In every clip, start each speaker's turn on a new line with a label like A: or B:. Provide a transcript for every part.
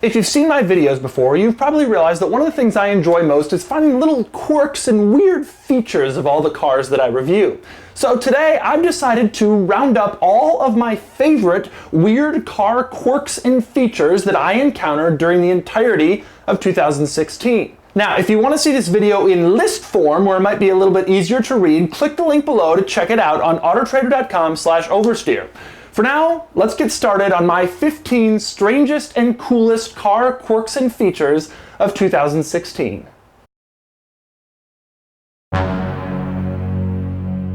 A: If you've seen my videos before, you've probably realized that one of the things I enjoy most is finding little quirks and weird features of all the cars that I review. So today I've decided to round up all of my favorite weird car quirks and features that I encountered during the entirety of 2016. Now, if you want to see this video in list form, where it might be a little bit easier to read, click the link below to check it out on autotrader.com/oversteer. For now, let's get started on my 15 strangest and coolest car quirks and features of 2016.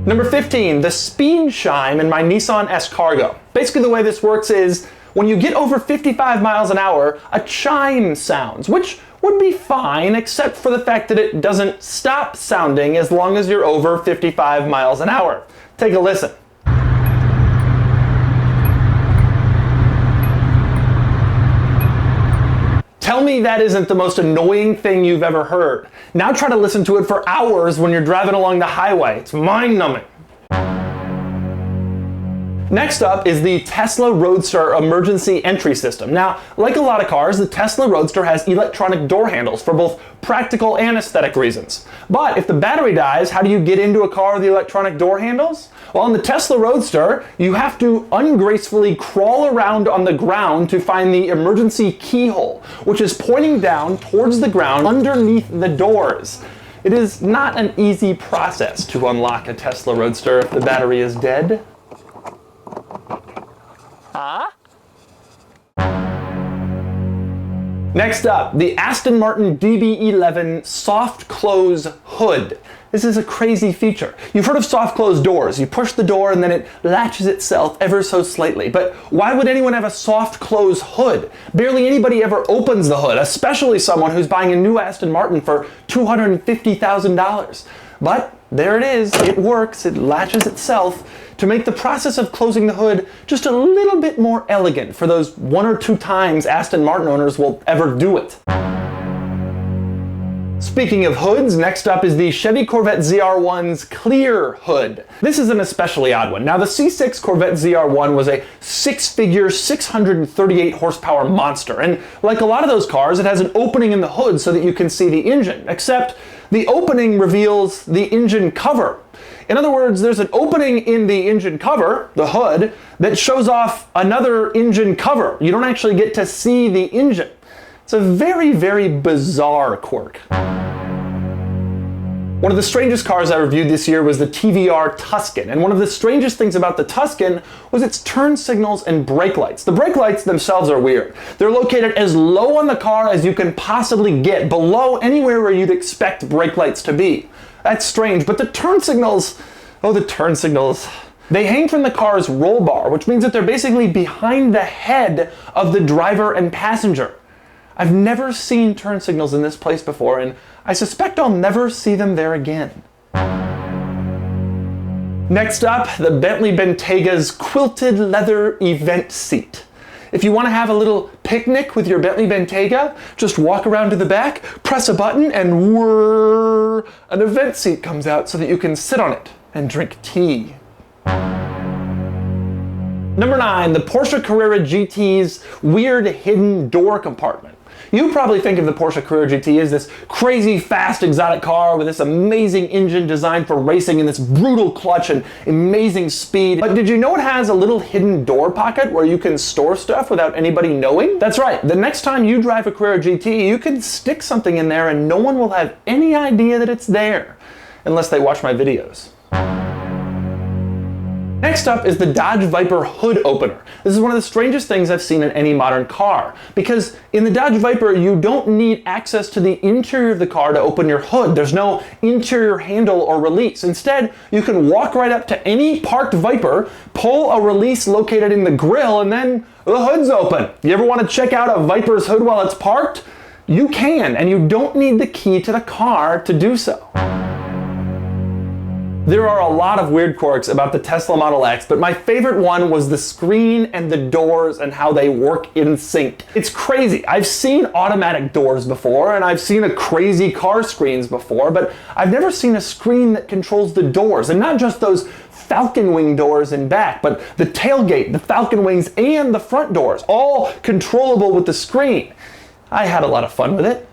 A: Number 15, the speed chime in my Nissan S-Cargo. Basically the way this works is, when you get over 55 miles an hour, a chime sounds, which would be fine except for the fact that it doesn't stop sounding as long as you're over 55 miles an hour. Take a listen. Tell me that isn't the most annoying thing you've ever heard. Now try to listen to it for hours when you're driving along the highway. It's mind-numbing. Next up is the Tesla Roadster emergency entry system. Now, like a lot of cars, the Tesla Roadster has electronic door handles for both practical and aesthetic reasons. But if the battery dies, how do you get into a car with the electronic door handles? Well, on the Tesla Roadster, you have to ungracefully crawl around on the ground to find the emergency keyhole, which is pointing down towards the ground underneath the doors. It is not an easy process to unlock a Tesla Roadster if the battery is dead. Next up, the Aston Martin DB11 soft close hood. This is a crazy feature. You've heard of soft close doors. You push the door and then it latches itself ever so slightly. But why would anyone have a soft close hood? Barely anybody ever opens the hood, especially someone who's buying a new Aston Martin for $250,000. But there it is, it works, it latches itself to make the process of closing the hood just a little bit more elegant for those 1 or 2 times Aston Martin owners will ever do it. Speaking of hoods, next up is the Chevy Corvette ZR1's clear hood. This is an especially odd one. Now, the C6 Corvette ZR1 was a 6-figure, 638 horsepower monster, and like a lot of those cars, it has an opening in the hood so that you can see the engine, except the opening reveals the engine cover. In other words, there's an opening in the engine cover, the hood, that shows off another engine cover. You don't actually get to see the engine. It's a very, very bizarre quirk. One of the strangest cars I reviewed this year was the TVR Tuscan, and one of the strangest things about the Tuscan was its turn signals and brake lights. The brake lights themselves are weird. They're located as low on the car as you can possibly get, below anywhere where you'd expect brake lights to be. That's strange, but the turn signals, they hang from the car's roll bar, which means that they're basically behind the head of the driver and passenger. I've never seen turn signals in this place before, and I suspect I'll never see them there again. Next up, the Bentley Bentega's quilted leather event seat. If you want to have a little picnic with your Bentley Bentayga, just walk around to the back, press a button, and whirr, an event seat comes out so that you can sit on it and drink tea. Number 9, the Porsche Carrera GT's weird hidden door compartment. You probably think of the Porsche Carrera GT as this crazy, fast, exotic car with this amazing engine designed for racing and this brutal clutch and amazing speed. But did you know it has a little hidden door pocket where you can store stuff without anybody knowing? That's right. The next time you drive a Carrera GT, you can stick something in there and no one will have any idea that it's there, unless they watch my videos. Next up is the Dodge Viper hood opener. This is one of the strangest things I've seen in any modern car, because in the Dodge Viper you don't need access to the interior of the car to open your hood. There's no interior handle or release. Instead, you can walk right up to any parked Viper, pull a release located in the grille, and then the hood's open. You ever want to check out a Viper's hood while it's parked? You can, and you don't need the key to the car to do so. There are a lot of weird quirks about the Tesla Model X, but my favorite one was the screen and the doors and how they work in sync. It's crazy. I've seen automatic doors before, and I've seen a crazy car screens before, but I've never seen a screen that controls the doors, and not just those falcon wing doors in back, but the tailgate, the falcon wings, and the front doors, all controllable with the screen. I had a lot of fun with it.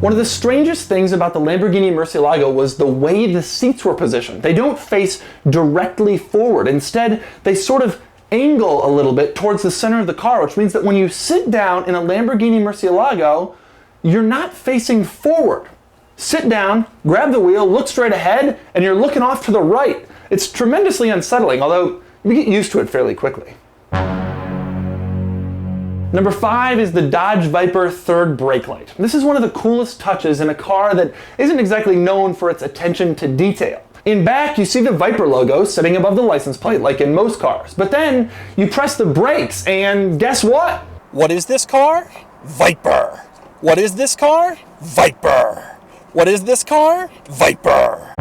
A: One of the strangest things about the Lamborghini Murcielago was the way the seats were positioned. They don't face directly forward. Instead, they sort of angle a little bit towards the center of the car, which means that when you sit down in a Lamborghini Murcielago, you're not facing forward. Sit down, grab the wheel, look straight ahead, and you're looking off to the right. It's tremendously unsettling, although you get used to it fairly quickly. Number 5 is the Dodge Viper third brake light. This is one of the coolest touches in a car that isn't exactly known for its attention to detail. In back, you see the Viper logo sitting above the license plate like in most cars. But then you press the brakes and guess what?
B: What is this car? Viper. What is this car? Viper. What is this car? Viper.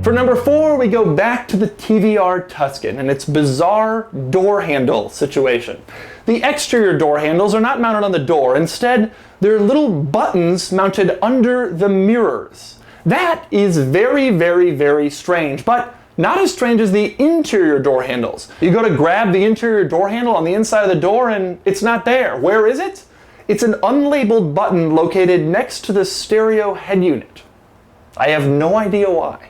A: For number 4, we go back to the TVR Tuscan and its bizarre door handle situation. The exterior door handles are not mounted on the door. Instead, they're little buttons mounted under the mirrors. That is very, very, very strange, but not as strange as the interior door handles. You go to grab the interior door handle on the inside of the door and it's not there. Where is it? It's an unlabeled button located next to the stereo head unit. I have no idea why.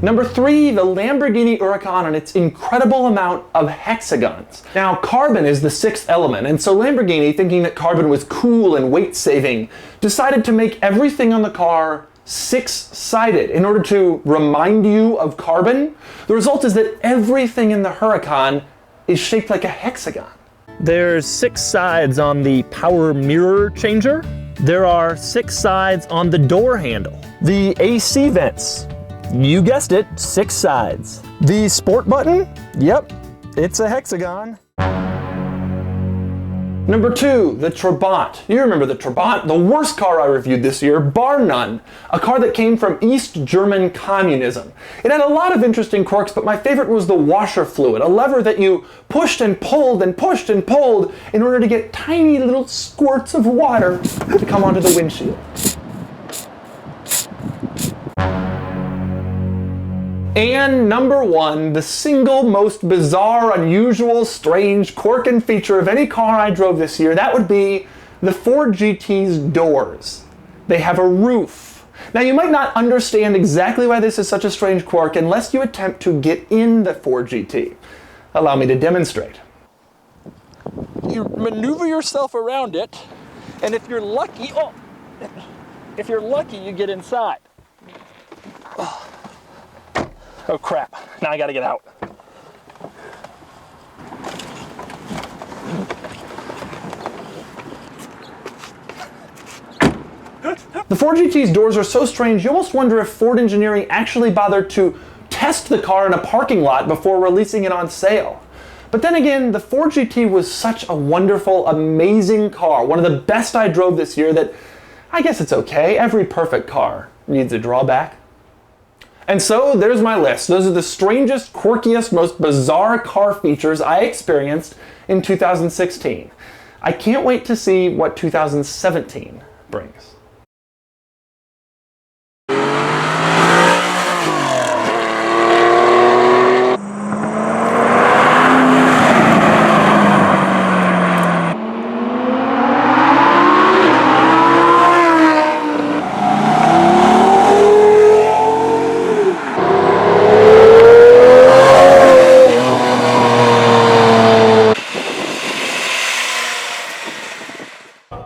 A: Number 3, the Lamborghini Huracan and its incredible amount of hexagons. Now, carbon is the 6th element, and so Lamborghini, thinking that carbon was cool and weight-saving, decided to make everything on the car 6-sided in order to remind you of carbon. The result is that everything in the Huracan is shaped like a hexagon.
C: There's 6 sides on the power mirror changer. There are 6 sides on the door handle. The AC vents. You guessed it, 6 sides. The sport button? Yep, it's a hexagon.
A: Number 2, the Trabant. You remember the Trabant, the worst car I reviewed this year, bar none. A car that came from East German communism. It had a lot of interesting quirks, but my favorite was the washer fluid, a lever that you pushed and pulled and pushed and pulled in order to get tiny little squirts of water to come onto the windshield. And number 1, the single most bizarre, unusual, strange, quirk and feature of any car I drove this year, that would be the Ford GT's doors. They have a roof. Now you might not understand exactly why this is such a strange quirk unless you attempt to get in the Ford GT. Allow me to demonstrate.
B: You maneuver yourself around it, and if you're lucky, you get inside. Oh crap, now I gotta get out.
A: The Ford GT's doors are so strange, you almost wonder if Ford engineering actually bothered to test the car in a parking lot before releasing it on sale. But then again, the Ford GT was such a wonderful, amazing car, one of the best I drove this year, that I guess it's okay. Every perfect car needs a drawback. And so there's my list. Those are the strangest, quirkiest, most bizarre car features I experienced in 2016. I can't wait to see what 2017 brings.